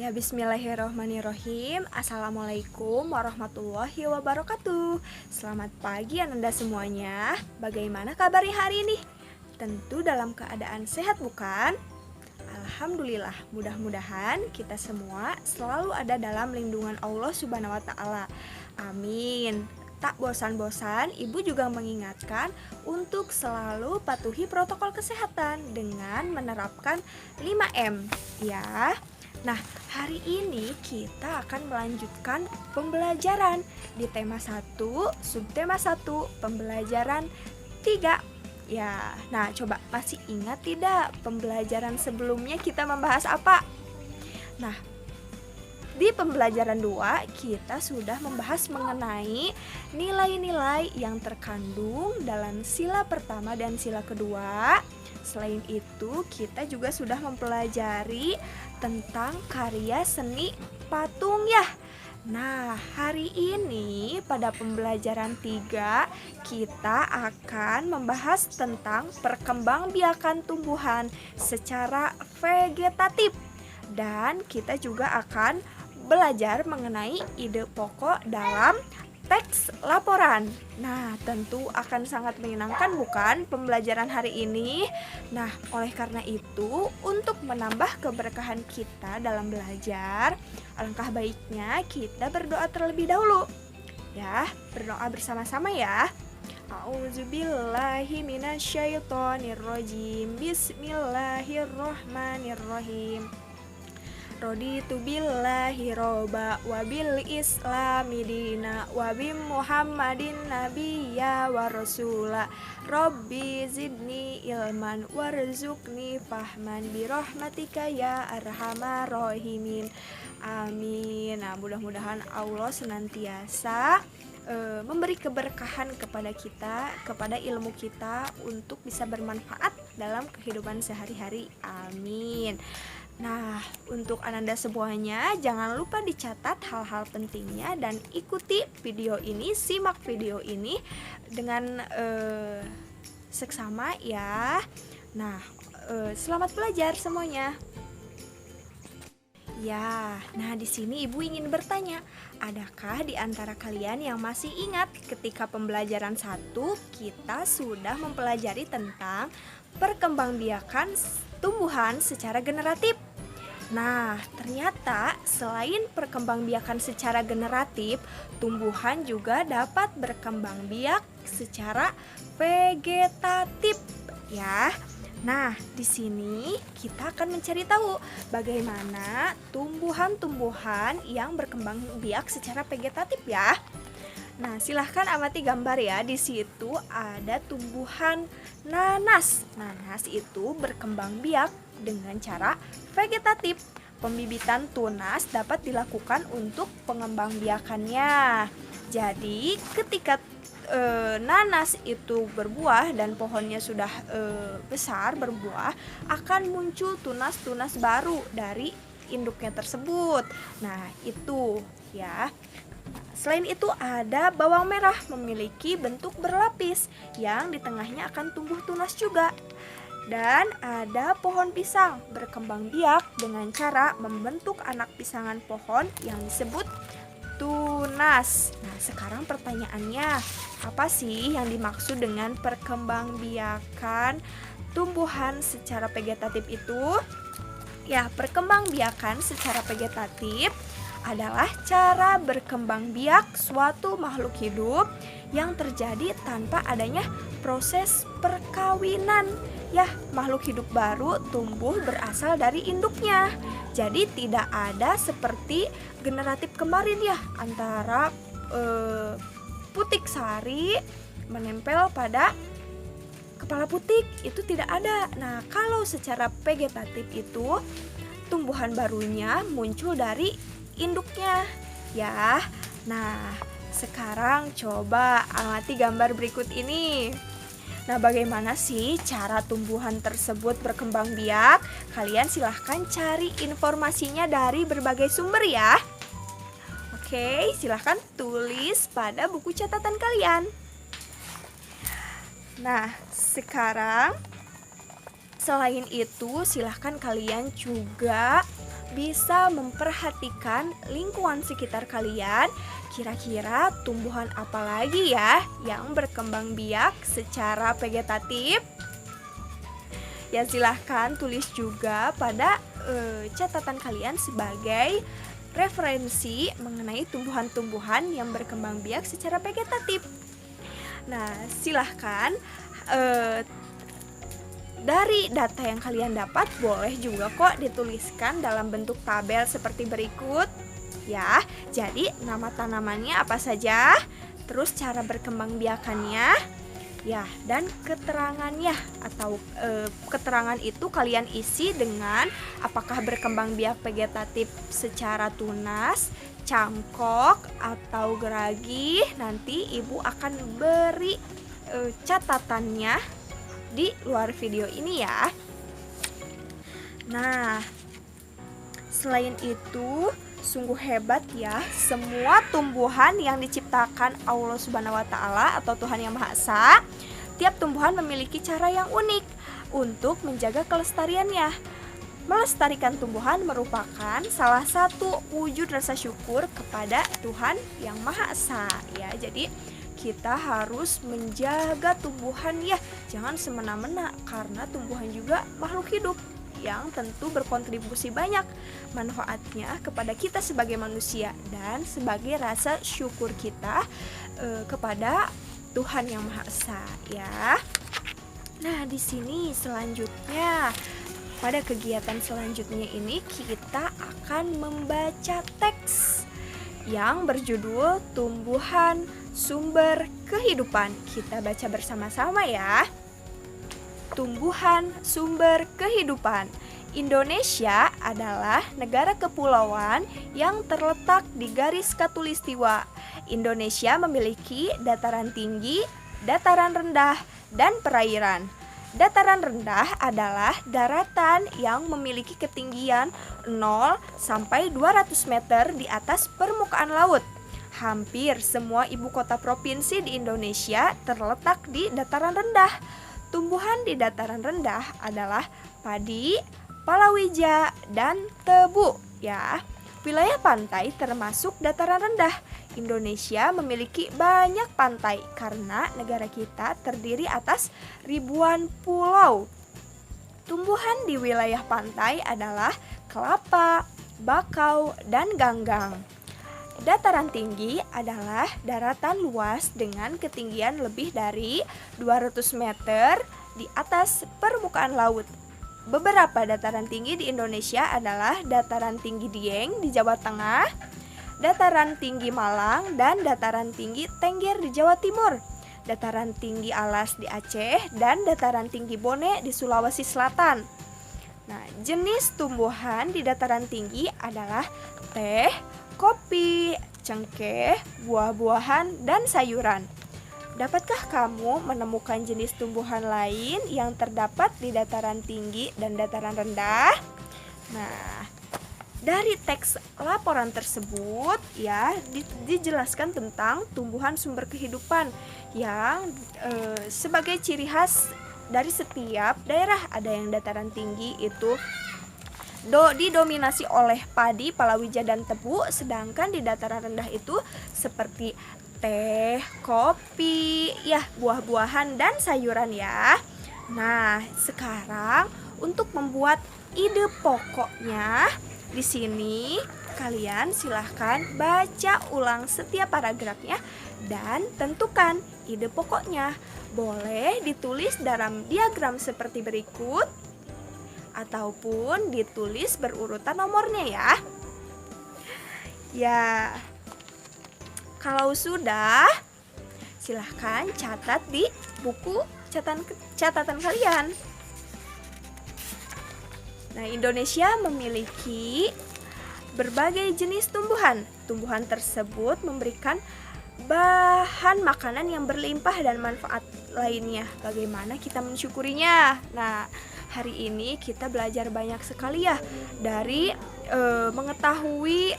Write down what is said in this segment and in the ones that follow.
Ya, bismillahirrohmanirrohim. Assalamualaikum warahmatullahi wabarakatuh. Selamat pagi Ananda semuanya. Bagaimana kabarnya hari ini? Tentu dalam keadaan sehat bukan? Alhamdulillah, mudah-mudahan kita semua selalu ada dalam lindungan Allah Subhanahu wa taala. Amin. Tak bosan-bosan, Ibu juga mengingatkan untuk selalu patuhi protokol kesehatan dengan menerapkan 5M ya. Nah, hari ini kita akan melanjutkan pembelajaran di tema 1, subtema 1, pembelajaran 3. Ya, nah coba masih ingat tidak pembelajaran sebelumnya kita membahas apa? Nah, di pembelajaran 2 kita sudah membahas mengenai nilai-nilai yang terkandung dalam sila pertama dan sila kedua. Selain itu, kita juga sudah mempelajari tentang karya seni patung ya. Nah, hari ini pada pembelajaran 3 kita akan membahas tentang perkembangbiakan tumbuhan secara vegetatif. Dan kita juga akan belajar mengenai ide pokok dalam teks laporan. Nah, tentu akan sangat menyenangkan bukan pembelajaran hari ini? Nah, oleh karena itu, untuk menambah keberkahan kita dalam belajar, alangkah baiknya kita berdoa terlebih dahulu. Ya, berdoa bersama-sama ya. A'udzubillahi minasyaitonirrajim. Bismillahirrohmanirrohim. Raditu billahi robba wabil islami dina wabi muhammadin nabiyya wa rasula rabbi zidni ilman warzuqni fahman birahmatika ya arhamar rahimin. Amin. Nah, mudah-mudahan Allah senantiasa memberi keberkahan kepada kita, kepada ilmu kita untuk bisa bermanfaat dalam kehidupan sehari-hari. Amin. Nah, untuk Ananda semuanya, jangan lupa dicatat hal-hal pentingnya dan ikuti video ini, simak video ini dengan seksama ya. Nah, selamat belajar semuanya. Ya, nah di sini Ibu ingin bertanya, adakah di antara kalian yang masih ingat ketika pembelajaran 1 kita sudah mempelajari tentang perkembangbiakan tumbuhan secara generatif? Nah, ternyata selain perkembangbiakan secara generatif, tumbuhan juga dapat berkembang biak secara vegetatif ya. Nah, di sini kita akan mencari tahu bagaimana tumbuhan-tumbuhan yang berkembang biak secara vegetatif ya. Nah, silahkan amati gambar ya. Di situ ada tumbuhan nanas. Nanas itu berkembang biak dengan cara vegetatif. Pembibitan tunas dapat dilakukan untuk pengembangbiakannya. Jadi, ketika nanas itu berbuah dan pohonnya sudah besar berbuah, akan muncul tunas-tunas baru dari induknya tersebut. Nah, itu ya. Selain itu ada bawang merah memiliki bentuk berlapis yang di tengahnya akan tumbuh tunas juga. Dan ada pohon pisang berkembang biak dengan cara membentuk anak pisangan pohon yang disebut tunas. Nah, sekarang pertanyaannya, apa sih yang dimaksud dengan perkembangbiakan tumbuhan secara vegetatif itu? Ya, perkembangbiakan secara vegetatif adalah cara berkembang biak suatu makhluk hidup yang terjadi tanpa adanya proses perkawinan. Ya, makhluk hidup baru tumbuh berasal dari induknya. Jadi tidak ada seperti generatif kemarin ya, antara putik sari menempel pada kepala putik, itu tidak ada. Nah, kalau secara vegetatif itu tumbuhan barunya muncul dari induknya ya. Nah, sekarang coba amati gambar berikut ini. Nah, bagaimana sih cara tumbuhan tersebut berkembang biak? Kalian silahkan cari informasinya dari berbagai sumber ya. Oke, silahkan tulis pada buku catatan kalian. Nah, sekarang selain itu silahkan kalian juga bisa memperhatikan lingkungan sekitar kalian. Kira-kira tumbuhan apa lagi ya yang berkembang biak secara vegetatif? Ya silahkan tulis juga pada catatan kalian sebagai referensi mengenai tumbuhan-tumbuhan yang berkembang biak secara vegetatif. Nah, silahkan dari data yang kalian dapat boleh juga kok dituliskan dalam bentuk tabel seperti berikut. Ya, jadi nama tanamannya apa saja, terus cara berkembang biakannya, ya, dan keterangannya atau keterangan itu kalian isi dengan apakah berkembang biak vegetatif secara tunas, cangkok, atau geragi. Nanti ibu akan beri catatannya di luar video ini ya. Nah, selain itu sungguh hebat ya, semua tumbuhan yang diciptakan Allah Subhanahu wa Ta'ala atau Tuhan Yang Maha Esa, tiap tumbuhan memiliki cara yang unik untuk menjaga kelestariannya. Melestarikan tumbuhan merupakan salah satu wujud rasa syukur kepada Tuhan Yang Maha Esa ya. Jadi kita harus menjaga tumbuhan ya, jangan semena-mena karena tumbuhan juga makhluk hidup yang tentu berkontribusi banyak manfaatnya kepada kita sebagai manusia dan sebagai rasa syukur kita kepada Tuhan Yang Maha Esa ya. Nah, di sini selanjutnya pada kegiatan selanjutnya ini kita akan membaca teks yang berjudul Tumbuhan Sumber Kehidupan. Kita baca bersama-sama ya. Tumbuhan sumber kehidupan. Indonesia adalah negara kepulauan yang terletak di garis khatulistiwa. Indonesia memiliki dataran tinggi, dataran rendah, dan perairan. Dataran rendah adalah daratan yang memiliki ketinggian 0 sampai 200 meter di atas permukaan laut. Hampir semua ibu kota provinsi di Indonesia terletak di dataran rendah. Tumbuhan di dataran rendah adalah padi, palawija, dan tebu ya. Wilayah pantai termasuk dataran rendah. Indonesia memiliki banyak pantai karena negara kita terdiri atas ribuan pulau. Tumbuhan di wilayah pantai adalah kelapa, bakau, dan ganggang. Dataran tinggi adalah daratan luas dengan ketinggian lebih dari 200 meter di atas permukaan laut. Beberapa dataran tinggi di Indonesia adalah dataran tinggi Dieng di Jawa Tengah, dataran tinggi Malang, dan dataran tinggi Tengger di Jawa Timur, dataran tinggi Alas di Aceh, dan dataran tinggi Bone di Sulawesi Selatan. Nah, jenis tumbuhan di dataran tinggi adalah teh, kopi, cengkeh, buah-buahan, dan sayuran. Dapatkah kamu menemukan jenis tumbuhan lain yang terdapat di dataran tinggi dan dataran rendah? Nah, dari teks laporan tersebut ya dijelaskan tentang tumbuhan sumber kehidupan yang sebagai ciri khas dari setiap daerah. Ada yang dataran tinggi itu didominasi oleh padi, palawija, dan tebu, sedangkan di dataran rendah itu seperti teh, kopi, ya buah-buahan dan sayuran ya. Nah, sekarang untuk membuat ide pokoknya, di sini kalian silahkan baca ulang setiap paragrafnya dan tentukan ide pokoknya. Boleh ditulis dalam diagram seperti berikut ataupun ditulis berurutan nomornya ya. Ya, kalau sudah, silahkan catat di buku catatan kalian. Nah, Indonesia memiliki berbagai jenis tumbuhan. Tumbuhan tersebut memberikan bahan makanan yang berlimpah dan manfaat lainnya. Bagaimana kita mensyukurinya? Nah, hari ini kita belajar banyak sekali ya dari mengetahui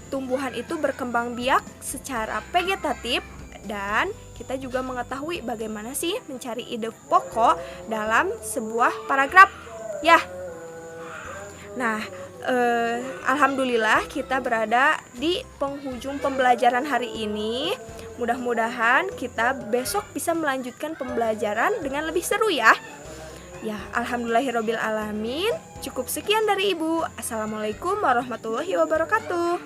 tumbuhan itu berkembang biak secara vegetatif, dan kita juga mengetahui bagaimana sih mencari ide pokok dalam sebuah paragraf ya. Nah, Alhamdulillah kita berada di penghujung pembelajaran hari ini. Mudah-mudahan kita besok bisa melanjutkan pembelajaran dengan lebih seru ya. Ya, alhamdulillahirabbil alamin. Cukup sekian dari Ibu. Assalamualaikum warahmatullahi wabarakatuh.